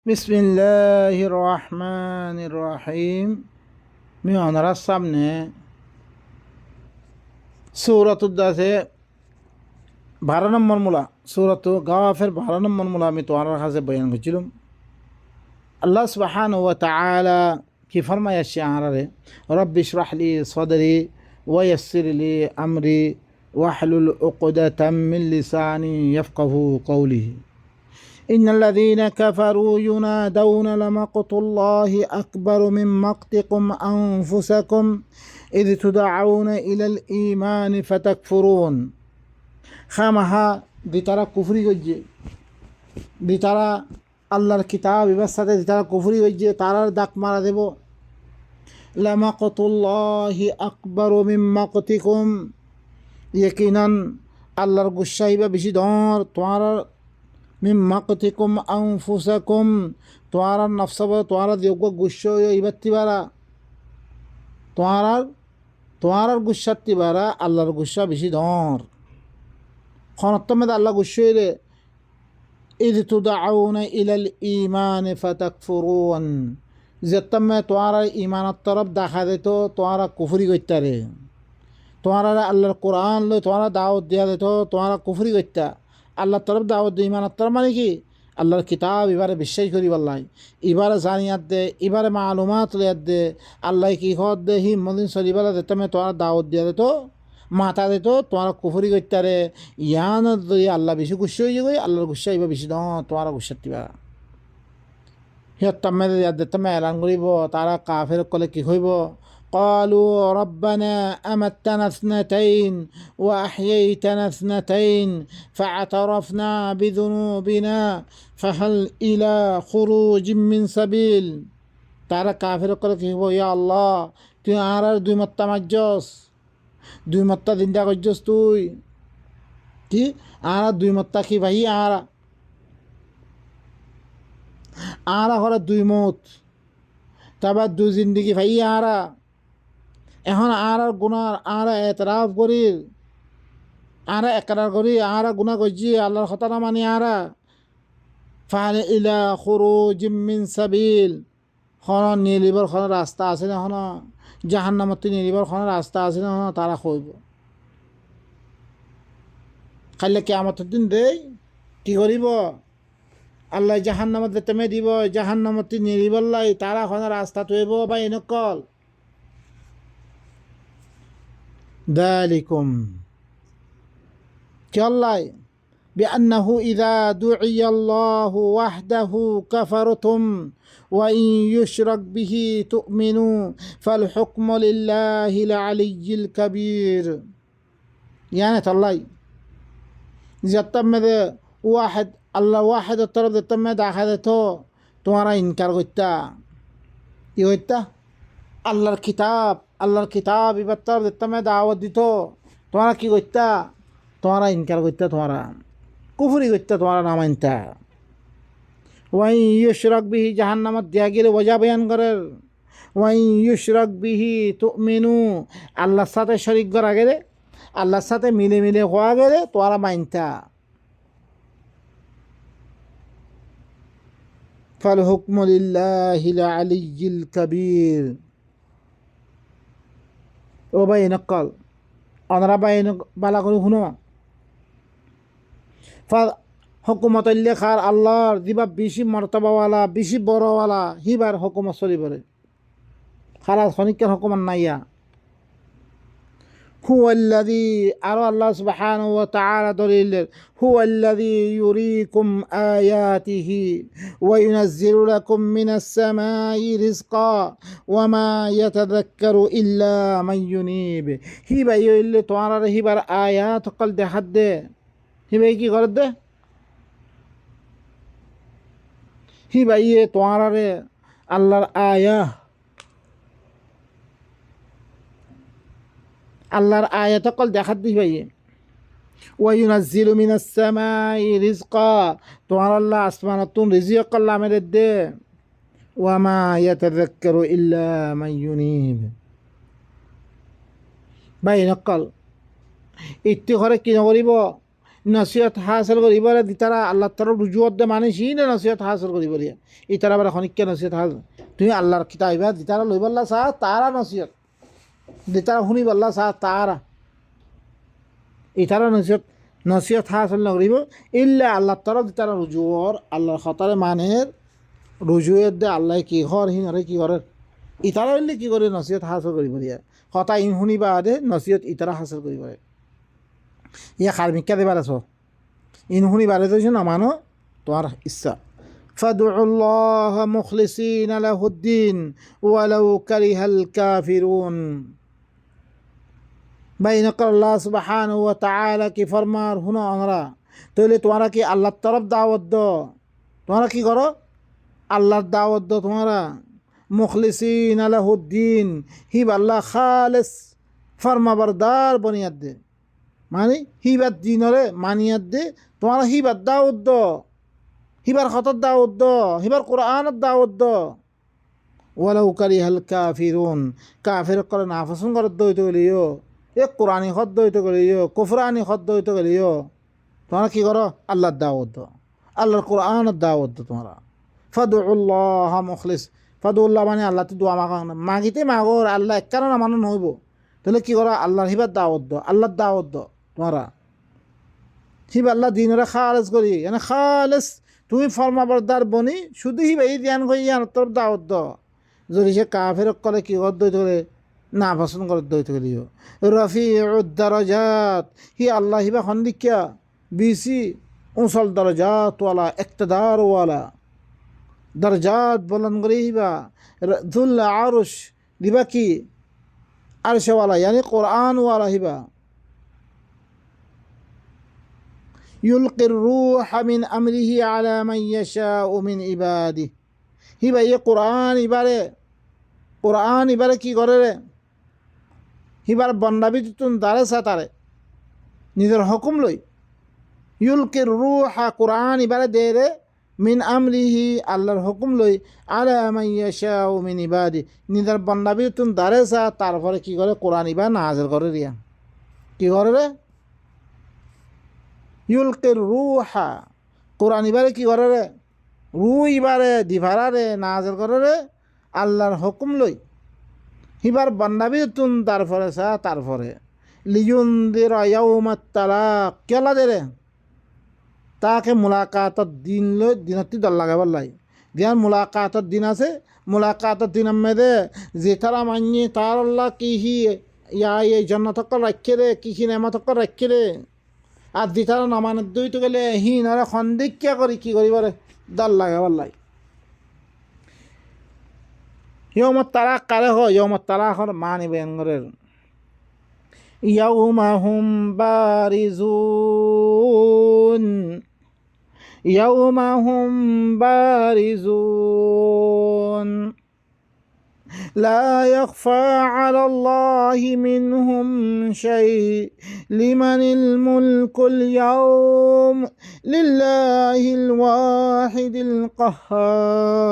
বিসমিল্লাহির রহমানির রহিম। আমি ওনার সামনে সূরাতুদ্দাসে 12 নম্বর মূলা সূরাতু গাফির 12 নম্বর মূলা আমি তোমার কাছে বয়ান করছিলাম। আল্লাহ সুবহানাহু ওয়া তাআলা কি ফরমায় আশআরে রব্বি ইশরাহ লি সাদরি ওয়া ইয়াসসির লি আমরি ওয়াহলুল উকদাতাম মিন লিসানি ইয়াফকাহু কওলি إن الذين كفروا ينادون لمقت الله أكبر من مقتكم أنفسكم إذ تدعون إلى الإيمان فتكفرون خامها بترى كفري وجه بترى আল্লাহর কিতাব এবার সাথে তারা কুফরি হয়েছে তারা দাক মারা দেব লামাকতুল্লাহি আকবারু মিন মাকতিকুম ইয়াকিনান আল্লাহর গুসা হইবা বেশি ধর তোমার মিন মাকতিকুম আনফুসাকুম তোমার নফসব তোমার যোগ্য গুসা ইবাত্তিবারা তোমার গুসাত্তিবারা আল্লাহর গুসা বেশি ধর খনত্তমে আল্লাহ গুসা হইলে إذ تدعون إلى الإيمان فتكفرون جتما توارا إيمان الطرف داخلتو توارا كفري قتاري توارا الله القرآن لو توارا دعوت ديا تو توارا كفري قتا الله الطرف دعوت دي إيمان الطرف ماني كي الله الكتاب إبارة بالشيء كري والله إبارة زانيات دي إبارة معلومات ليات دي الله كي خود دي هي مدين سر إبارة جتما توارا دعوت ديا تو মাথা দিত তোমার কুফরি করতে ইয়ান আল্লাহ বেশি গুসা হয়ে যাবে আল্লাহর গুসা হইবা বেশি তোমার গুসাতি বা সিহঁতমে দেতমে এলান কৰিব তারা কাফের কলে কি হইব قالوا ربنا أمتنا اثنتين وأحييتنا اثنتين فاعترفنا بذنوبنا فهل إلى خروج من سبيل তারা কাফের কলে কি হইব ইয়া আল্লাহ তুই আর দুই মত্তা মাজস দুই মত্তা চিন্তা করছস তুই কি আর দুই মত্তা কি ভাই আর হলে দুই মত তারপর দুই জিন্দিগি ভাই এখন আর গুনার আর এতরাফ করি আর একরার করি আর গুনা করছি আল্লাহর কথা না মানি আর ফাহাল ইলা খুরুজিম মিন সাবিল খন নিলিবর খন রাস্তা আছে না খন জাহান্নামত নিলিবর খন রাস্তা আছে না তারা কইব খাইলে কিয়ামতের দিন দেই কি করিব আল্লাহ জাহান্নামত তেমে দিব জাহান্নামত নিলিবল্লাই তারা খন রাস্তা তৈব বা এনেকল দালিকুম কি আল্লাহ بأنه إذا دعي الله وحده كفرتم وإن يشرك به تؤمنوا فالحكم لله العلي الكبير يعني الله جتمد واحد الله واحد الطرف جتمد أخذته تمہارا إنكار قلتا يقولتا الله الكتاب يبطر جتمد دعوت ديتو تمہارا কি قلتا تمہارا إنكار قلتا تمہارا কুফরি করতে তোমার নাম আনতা ওয়াই ইউশরাক বিহি জাহান্নামত দিয়া গেলে ওজা বয়ান করের ওয়াই ইউশরাক বিহি তুমিনু আল্লাহর সাথে শরীক করা গেলে আল্লাহর সাথে মিলে মিলে হওয়া গেলে তোরা মানতা ফাল হুকমু লিল্লাহিল আলিয়্যিল কাবীর ও ভাই নকল অনরা ভাই বালা করে শুনো হুকুমত লেখার আল্লাহর দিবা বেশি মর্তবাওয়ালা বেশি বড়ওয়ালা হিবার হুকুমত চলিবরে খালাস খনিকের হুকুমত নাইয়া হুয়াল্লাযী আর আল্লাহ সুবহানাহু ওয়া তাআলা দলিল হুয়াল্লাযী ইউরীকুম আয়াতিহি ওয়া ইউনাজ্জিলু লাকুম মিনাস সামাই রিজকা ওয়া মা ইয়াতাযাক্কারু ইল্লা মান ইউনীব হিবা ইল্লে তোয়ার হিবার আয়াত কল দেখাত দে হিবাই কি করে দে হিবাইয়ে তোমারে আল্লাহর আয়াত কল দেখাত দি ভাইয়ে ওয়ায়ুনাজ্জিলু মিনাস সামাই রিজকা তোমার আল্লাহ আসমানাতুন রিজিক কল্লা মেরে দে ওয়া মা ইয়াতাযাক্কারু ইল্লা মান ইউনীব ভাই নকল ইত্তি করে কি নকরিব নসিহত হাসিল করিবরে দিতারা আল্লাহ তরফ রুজুয়ত দে মানে সিনে নসিহত হাসিল করিবরিয়া ইতারা বারে খনিককে নসিহত হাসিল তুমি আল্লাহর কিতাবা দিতারা লইবাল্লা চা তারা নসিহত দিতারা শুনিবাল্লা চা তারা ইতারা নসিহত হাসিল নকরিব ইল্লা আল্লাহ তরফ দিতারা রুজুয়র আল্লাহর খতারে মানের রুজুয়ত দে আল্লাহ কি ঘর হিনরে কি করে ইতারা হইলে কি করে নসিহত হাসিল করিবরিয়া কথা ইন শুনিবা দে নসিহত ইতারা হাসিল করিবরে ইয়া খার্মিকা দেবার আছো ইন শুনিবারে যদি নামানো তোমার ইচ্ছা فادعوا الله مخلصين له الدين ولو كره الكافرون বাইনক আল্লাহ সুবহানাহু ওয়া তাআলা কি ফরমার হুনো আমরা তাহলে তোমরা কি আল্লাহর তরফ দাওয়াত দাও তোমরা কি করো আল্লাহর দাওয়াত দাও তোমরা মুখলিসিন লাহুদ্দিন হিব আল্লাহ খালিস ফরমাবরদার বনিয়াত দে মানে হিবার দিনরে মানিয়াত দে তোমরা হিবার দাওয়াত দাও হিবার খতর দাওয়াত দাও হিবার কোরআনের দাওয়াত দাও ওয়ালাউ কারিহাল কাফিরুন কাফির করে নাফসুন করে দইতে গলিও এ কোরআনি খত দইতে গলিও কুফরানি খত দইতে গলিও তোমরা কি করো আল্লাহর দাওয়াত দাও আল্লাহর কোরআনের দাওয়াত দাও তোমরা ফাদুল্লাহ মুখলিস ফাদুল্লাহ মানে আল্লাহ তো দোয়া মাগা মাগিতে মাগর আল্লাহ এক কারণ মানুষ নইব তাহলে কি করো আল্লাহর হিবার দাওয়াত দাও আল্লাহর দাওয়াত দাও তোমরা হিব আল্লাহ দিনরে খালেস করি মানে খালেস তুমি ফরমাবরদার বনি শুধু হিবা এই ধ্যান করি তোর দাওয়াত দাও যদি সে কাফের করে কি কর দইতে করে না পছন্দ করে দইতে করিও রফি উদ্দারজাত হি আল্লাহ হিবা খন্দিকা বিসি উসল দরজাত ওয়ালা ইকতদার ওয়ালা দরজাত বুলন্দ করে হিবা যুল আরশ দিবা কি আরশ ওয়ালা यानी কুরআন ওয়ালা হিবা يلقي الروح من أمره على من يشاء من عباده হিবা এই কোরআন এবারে কি করে রে হিবার বন্দাবি তুন দারে সাতারে নিজের হুকুম লই ইউলকির রূহা কোরআন এবারে দে রে মিন আমরিহি আল্লাহর হুকুম লই আলা মান ইয়াশাউ মিন ইবাদি নিজের বন্দাবি তুন দারে সা তারপরে কি করে কোরআন এবার নাযিল করে রিয়া কি করে রে ইউলকির রূহা কোরআন এবারে কি করে রে রূহ এবারে দিভারা রে নাযিল করে রে আল্লাহর হুকুম লই হিবার বান্দাবি তুন তারপরে সা তারপরে লিয়ুনদির ইয়াউমাত তালাক কেলা দে রে তাকে মুলাকাতর দিন লই দিনতি দল লাগাবার লাই দিয়ার মুলাকাতর দিন আছে মুলাকাতর দিন মেদে যে তারা মানিয়ে তার আল্লাহ কি হি ইয়া এই জন্নত রাখে রে কি নেমাত রাখে রে আর দি তারা নামানত দই তো গেলে হি নারে খন্দিক্যা করি কি করিবারে দল লাগাবার লাই يوم الطلاق قاله يوم الطلاق معني بينغرر يوم هم بارزون يوم هم بارزون لا يخفى على الله منهم شيء لمن الملك اليوم لله الواحد القهار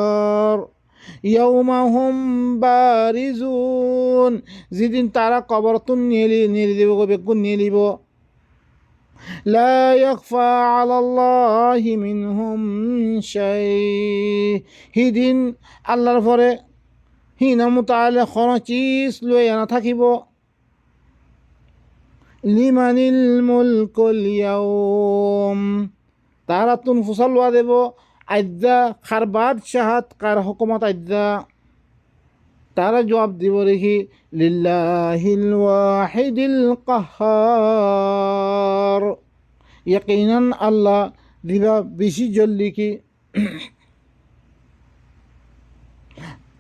ইয়াউমাহুম বারিজুন যেদিন তারা কবরতুন নিয়ে দিব বেগুন নিয়ে নিব লা ইয়াখফা আলাল্লাহি মিনহুম শাই হিদিন আল্লাহর পরে হিনা মুতাআলা কোনো চিজ লই না থাকিব লিমানিল মুলকুল ইয়াউম তারা তুন ফুসল ওয়া দেব আজ্জা খার বাদশাহাত কার হুকুমত আজ্জা তারা জবাব দিব রেখি লিল্লাহিল ওয়াহিদিল কাহ্হার ইয়াকিনান আল্লাহ দিবা বেশি জলদি কি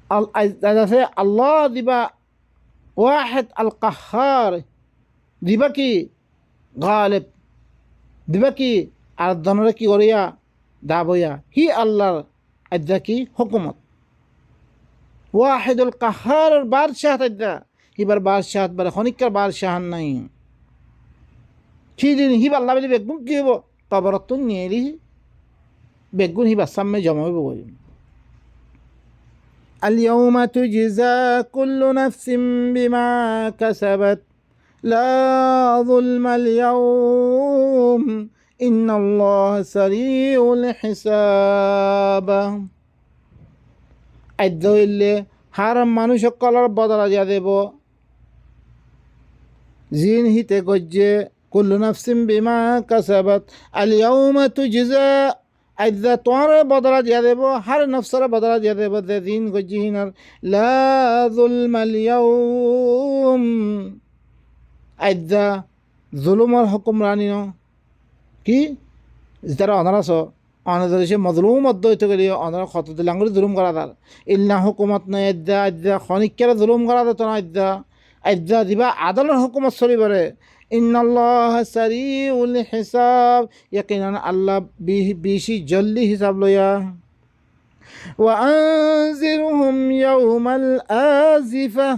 আল্লাহ দিবা ওয়াহিদ আল কাহ্হার দিবা কি গালিব দিবা কি আর দনরে কি করিয়া দাবয়া হি আল্লাহর আজ্জা কি হুকুমত ওয়াহিদুল কাহার বাদশাহ আজ্জা হিবার বাদশাহ বারে খনিকার বাদশাহ নাই সেদিন হিব আল্লাহ বলি বেগুন কি হব কবরতুন নিয়ে বেগুন হিবার সামনে জমা হইব বলি اليوم تجزى كل نفس بما كسبت لا ظلم اليوم ইন্নাল্লাহ সারিউল হিসাব। আদ্য হইলে হার মানুষ সকলের বদলা দিয়া দেব। জিন হিতে গজ্জে কুল্লু নাফসিন বিমা কাসাবাত আল ইয়াউমা তুজজা। আদ্য তোমার বদলা দিয়া দেব, হার নফসর বদলা দিয়া দেব। যে জিন গজ্জি হিনার লা যুলমাল ইয়াউম। আদ্য জুলুমর হুকুমরানি ন কি যারা অনার আস অনাদের সে মজলুম মধ্য হইতে গেলে অনার ক্ষত দিলে আঙুলি জুলুম করা তার ইল্লা হুকুমত নয়। আদ্যা আদ্যা খনিকের জুলুম করা যেত না। আদ্যা আদ্যা দিবা আদালত হুকুমত চলি পারে। ইন্নাল্লাহ সারিউল হিসাব। ইয়াকিনান আল্লাহ বেশি জলদি হিসাব লইয়া। وأنذرهم يوم الآزفة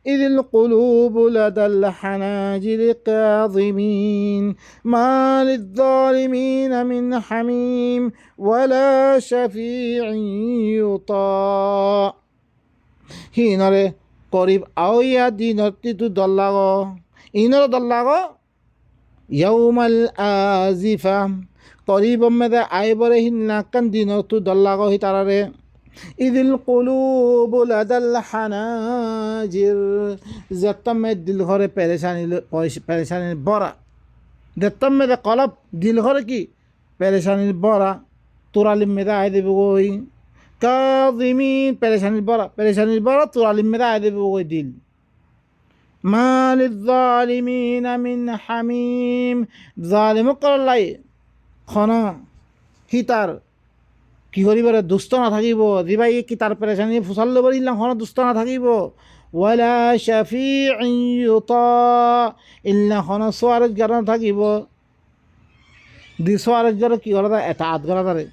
إذ القلوب لدى الحناجر كاظمين ما للظالمين من حميم ولا شفيع يطاع। হিনরে করিব আওয়া দিনতি তু দল্লাগো ইনর দল্লাগো ইয়াউমাল আজিফা। করিব মেদে আইবরে হিন্নাকান দিন তু দল্লাগো হি তারারে। ইদিল কুলুবু লাদাল হানাজির। জেত্তমে দিল ঘরে পেরেশানির বরা। জেত্তমে দে কলব দিল ঘরে কি পেরেশানির বরা। তুরালিম মেদে আই দেব ওই কাযিমিন। পেরেশানির বরা তুরালিম মেদে আই দেব ওই দিল। মালিল যালিমিনা মিন হামিম। জালিম করলাই খন হিতার কি করিবারে দুষ্ট না থাকিব। দিবাই কি তার পেরেশানি ফুসাল লব ইল্লা খন দুষ্ট না থাকিব। ওয়ালা শাফিউন ইউতা। ইল্লা খন সোয়ারেজ গার না থাকিব। দি সোয়ারেজ গার কি করা এটা আত করা তারে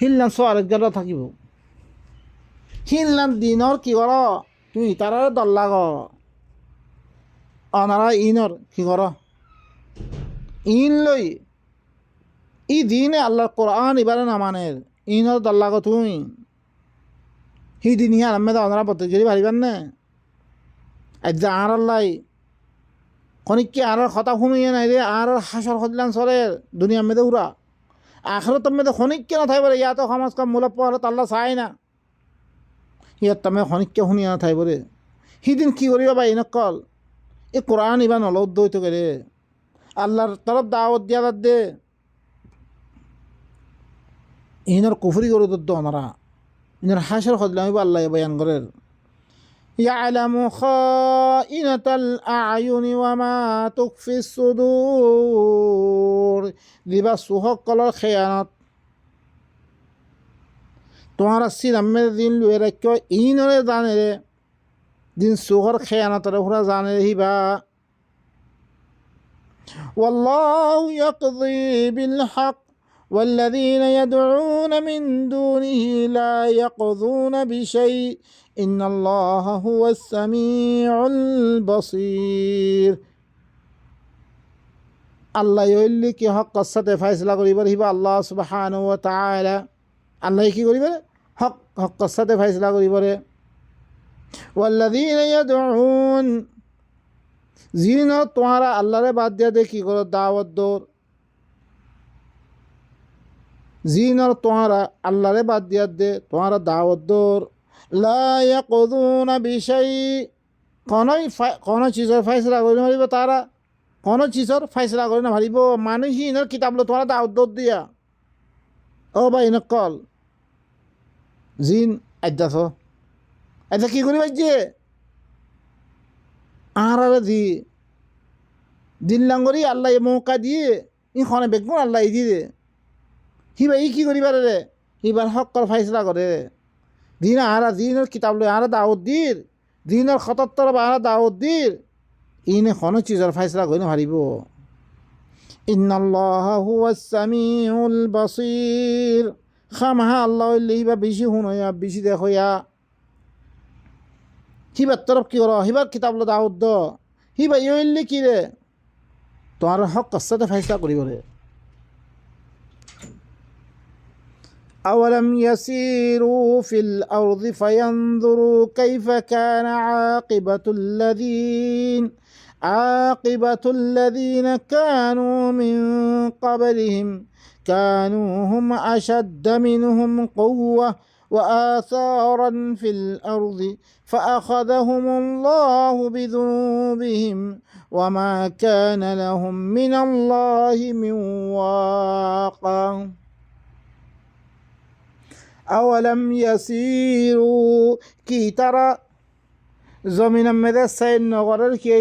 হিল্লা সোয়ারেজ গার থাকিব। হিল্লাম দিনর কি কর তুমি তার দল্লা গ অনারা ইনর কি কর ইন লই ই দিনে আল্লাহর কোরআন এবারে নামানের ইনর দল্লা গ তুমি হি দিন হিয়া আমেদা অনারা বলতে গেলি পারিবার না। আজ আর আল্লাহ খনিককে আর কথা শুনিয়ে নাই রে আর হাসর সদিলান সরের দুনিয়া মেদে উড়া আখরত মেদে খনিককে না থাইবরে। ইয়াতো সমাজ কাম মূল পরে আল্লাহ চাই না। ইয়াত তুমি খনিককে শুনিয়া না থাইবরে। সিদিন কি করিবা বা ইনকল এই কোরআন ইবা নলৌদ্ধ হইতে গেলে আল্লাহর তরফ দাওয়াত দিয়া দে ইনর কুফরি করে দদ্দ ওনারা ইনর হাসর সদিলাম আল্লাহ বয়ান করের। يعلم خائنة الأعين وما تخفي الصدور। দিবা সুহক কলর খেয়ানত তোমার সিরামের দিন লুয়ে রাখ ইনরে জানে রে দিন সুহর খেয়ানতরে পুরা জানে হিবা। والله يقضي بالحق والذين يدعون من دونه لا يقضون بشيء إن الله هو السميع البصير। আল্লাহ ইল্লি কি হকের সাথে ফয়সলা করিবার হিবা আল্লাহ সুবহানাহু ওয়া তাআলা। আল্লাহ কি করিবে হকের সাথে ফয়সলা করিবরে। ওয়াল্লাযীনা ইয়াদউন জিন তোমারা আল্লাহরে বাদ দিয়া দে কি করো দাওয়াত দৌর। জিন তোমারা আল্লাহরে বাদ দিয়া দে তোমারা দাওয়াত দৌর। লা ইয়াকুযুনা বিশাই কোন চিজর ফয়সলা করি না পারিব তারা কোন চিজর ফয়সলা করি না পারিব। মানুষই ইনর কিতাব লো তোমারা দাওয়াত দৌর দিয়া ও ভাই নকল জিন আদ্যাস আচ্ছা কি করি যে আর দিন লাঙ্গরি আল্লাহ মৌকা দিয়ে ইখনে বেগুন আল্লাহ দিয়ে হিবা ই কি করিবার রে হিবার হকর ফাইসলা করে দিন আর দিনের কিতাব লই আর দাওয়াত দির দিনের খতত্তর বা আর দাওয়াত দির ইনে কোনো চিজর ফাইসলা করি না হারিব। ইন্নাল্লাহ হুয়াস সামিউল বাসীর। খামহা আল্লাহ হিবা বেশি শুনয়া বেশি দেখয়া হিবার তরফ কি করো হিবার কিতাব লো দাওয়াত দ হিবা ইলি কি রে তোমার হক সাথে ফাইসলা করিব রে। أولم يسيروا في الأرض فينظروا كيف كان عاقبة الذين كانوا من قبلهم كانوا هم أشد منهم قوة وآثارا في الأرض فأخذهم الله بذنوبهم وما كان لهم من الله من واق أولم يسيروا كي ترى زمین میں سین نگرر کی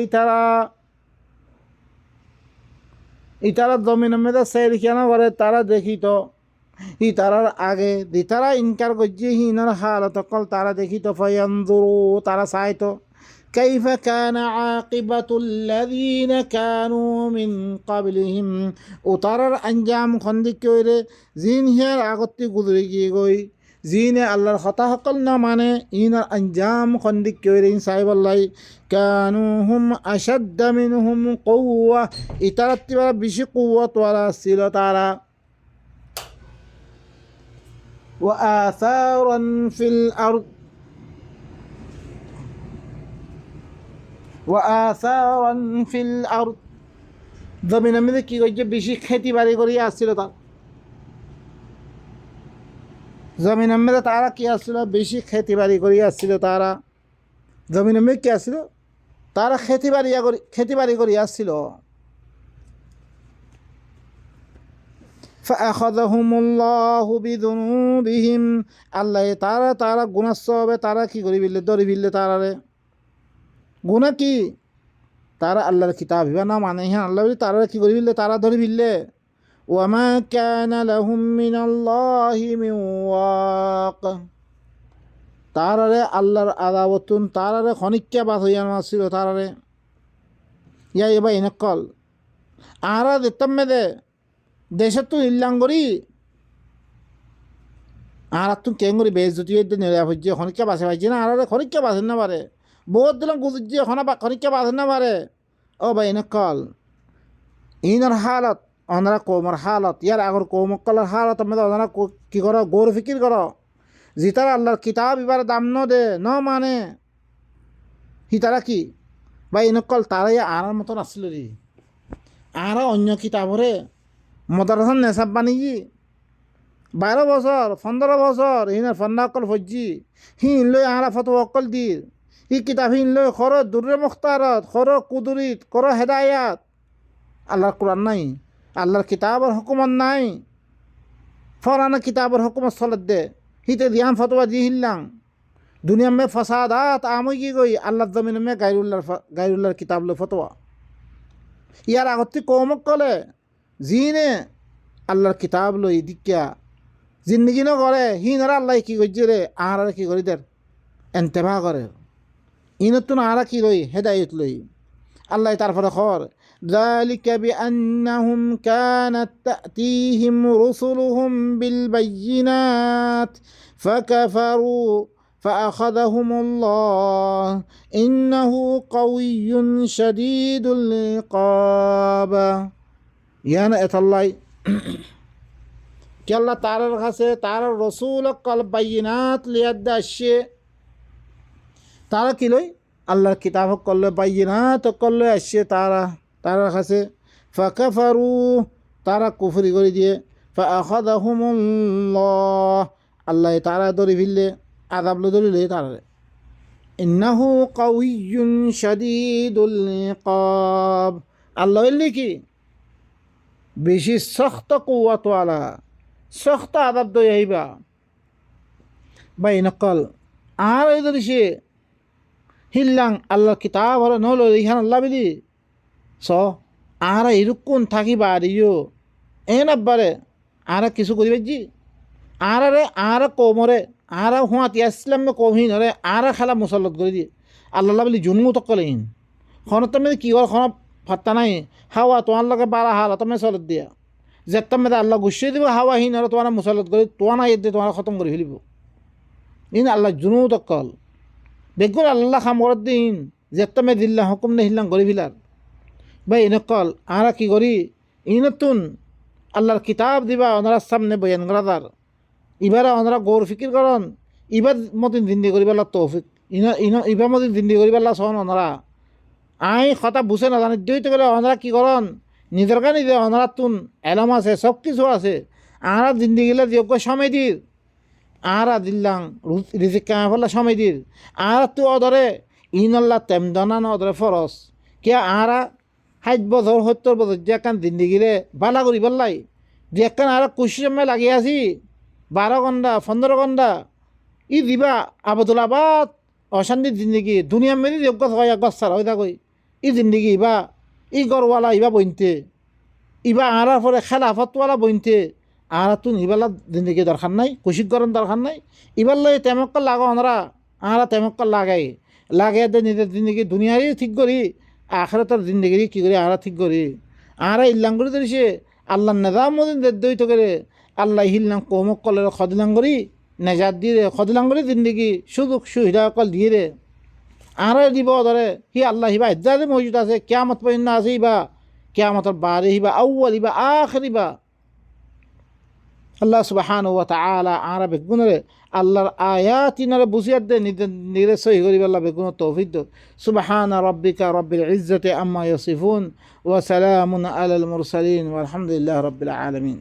ইতারা জমিনের মধ্যে সের কেন করে তারা দেখিত ইতারার আগে দিতারা ইনকার করছে হিনার হালত কল তারা দেখিত ফায়ানজুরু তারা চাইতো كيف كان عاقبة الذين كانوا من قبلهم وترى أنجام خندق كويرة زين هي عقدتي قدري كوي زين الله خطأ قلنا معنى إن أنجام خندق كويرة صاحب الله كانوا هم أشد منهم قوة إترت بشي قوة ولا سيلة تعالى وآثارا في الأرض وآثارا في الأرض জমিনের মধ্যে কি করছে বেশি খেতি বাড়ি করিয়া আসছিল তার জমিনের মধ্যে তারা কি আসছিল বেশি খেতি বাড়ি করিয়া আসছিল তারা জমিনের মধ্যে কি আসছিল তারা খেতি বাড়ি করিয়া আসছিল فأخذهم الله بذنوبهم আল্লাহ তারা গুনাহ সবে তারা কি করি বিল্লে দরি বিল্লে তারারে গুণা কি তারা আল্লাহর কিতাব হিবা না মানে হ্যাঁ আল্লাহ বলি তারা কি করি বিল্লে তারা ধরি বিল্লে ওয়ামা কানা লাহুম মিনাল্লাহি মিন ওয়াক তারারে আল্লাহর আদাবতুন তারারে খনিক্কা বাস হইয়া মাসিল তারারে ইয়া এবা ইনকল আরা দিতাম দে দেশত তো ইল্লাঙ্গরি আর তুই কেঙ্গরি বেজতি হইতে নেড়া হইছে খনিক্কা বাসে পাইছে না আরারে খনিক্কা বাসেন না পারে বহুত দিলাম গুজুজি এখন খনিক্কা বাসেন না পারে ও ভাই ইনকল ইনার হালত ওনারা কৌমর হালত ইয়ার আগর কৌমকলের হালত আমাদের ওনারা কি করো গৌর ফিকির করো জিতারা আল্লাহর কিতাব এবার দাম ন দে ন মানে হিতারা কি ভাই ইনকল তারাই আনার মতন আসছিল রে আর অন্য কিতাবরে মদারসান নেশাব বানিয়ে 12 বছর 15 বছর হিনার ফন্না অকল ফজ্জি হিন লই আরা ফটো অকল দির ই কিতাব হিন লই খর দুরে মুখতারত খর কুদুরিত খর হেদায়াত আল্লাহর কোরআন নাই আল্লাহর কিতাবর হুকুমত নাই ফরানা কিতাবর হুকুমত চলত দে হিতে দিয়ান ফতোয়া দি হিল্লাং দুনিয়া মে ফসাদাত আমই কি গই আল্লাহর জমিন মে গায়রুল্লাহর কিতাব লো ফতোয়া ইয়ার আগতে কৌমক কলে জিনে আল্লাহর কিতাব লই দিকিয়া জিন্দিগি ন করে হিনারা আল্লাহ কি করছে রে আর কি করি দের এন্তেভা করে ইনতুন আর কি লই হেদায়ত লই আল্লাহ তারপরে খর ذلك بأنهم كانت تأتيهم رسلهم بالبينات فكفروا فأخذهم الله إنه قوي شديد العقاب ইয়ানা এতাল্লাই কি আল্লাহ তারার কাছে তার রসুল কল বাইনাত লিয়াদ আসছে তারা কি লই আল্লাহর কিতাব করলে বাইনাত করলে আসছে তারার কাছে ফাকাফারু তারা কুফরি করে দিয়ে ফাআখাযাহুমুল্লাহ আল্লাহ তারা ধরে ফেললে আযাব ধরিলে তারা ইন্নাহু কাউইয়ুন শাদীদুল ইকাব আল্লাহ বললি কি বেশি শক্ত কুয়াতওয়ালা শক্ত আদাব দই আইবা বাই নকল আর এই ধরিছে হিল্লাং আল্লাহ কিতাব হলো নহলো ইহান আল্লাহ বিলি স আর এরকম থাকিবা দিও এন আব্বারে আর কিছু করিবে জি আর কৌমরে আর হুঁয়াতি ইসলাম কৌহিন হরে আর খেলা মুসল্লত করে দিয়ে আল্লাহ বলি জুনু তকলেহীন খনত মেয়ে কি হল খন ফাত্তা নাই হাওয়া তোমার লগে বারা হালা তুমি চলত দিয়া যেতাম মেয়েদের আল্লাহ গুছিয়ে দিব হাওয়া হিন হলে তোমার মুসল্লত করে তোয়া নাই দিয়ে তোমার খতম করে ফেলিব ইন আল্লাহ জুনু তকল বেগুন আল্লাহ খাম করার দিন যেতাম মেয়ে দিল্লা হুকুম নে হিল্লাং করে ফেলার ভাই ইনকল আর কি করি ইনতুন আল্লাহর কিতাব দিবা ওনারা সামনে বয়ান করাদার এবারে ওনারা গৌর ফিকির করন এবার মতিন জিন্দি করিবার তৌফিক ইবার মতিন জিন্দি করিবার সহন ওনারা আই কথা বুঝে না জানি দুইতে গেলে ওনারা কি করন নিজের কাছে নিজে ওনারা তুন এলাম আছে সব কিছু আছে আরা জিন্দিগিলা যোগ্য সময় দির আরা দিল্লাং রিজিক কামা ফেলা সময় দির আরা তো অদরে ইনল্লা তেম দনান অদরে ফরস কে আরা 60 বছর 70 বছর যে একখান জিন্দিগিরে বালা করি বললাই যে একখান আরা কুশি সময় লাগিয়ে আছি 12 ঘন্টা 15 ঘন্টা ই দিবা আবাদুল আবাদ অশান্তির জিন্দগি দুনিয়া মেরি যোগ্য হয় একবার সার হয়ে থাকই ই জিন্দগি ইবা ই গরওয়ালা ইবা বইনতে ইবা আরার পরে খেলাফতওয়ালা বইনতে আরা তুন ইবালা জিন্দগি দরকার নাই কুশিক গরম দরকার নাই ইবার লই তেমক্কল লাগো আমরা আরা তেমক্কল লাগাই দে নিজের জিন্দগি দুনিয়ারই ঠিক করি আখেরাতের জিন্দগি কি করি আরা ঠিক করি আরা ইল্লাং করে ধরিছে আল্লাহ নেজাম মদিন দৈত করে আল্লাহ হিল্লাং কৌমক্কলের খদিলাং করি নেজাত দিয়ে খদিলাং করি জিন্দগি সুযোগ সুবিধা অকল দিয়ে রে আরা দিব ধরে হি আল্লাহ হিবা ইজ্জাতে মজুদ আছে কিয়ামত পর্যন্ত আছে ইবা কিয়ামতের বারে হিবা আউ্বাল হিবা আখির হিবা আল্লাহ সুবহানাহু ওয়া তাআলা আরা বেগুনরে আল্লাহর আয়াত ইনারে বুঝিয়াত দে নিজে সহি করি আল্লাহ বেগুন তৌফিক দে সুবহানা রাব্বিকা রাব্বিল ইজ্জাতি আম্মা ইয়াসিফুন ওয়া সালামুন আলাল মুরসালিন ওয়া আলহামদুলিল্লাহি রাব্বিল আলামিন।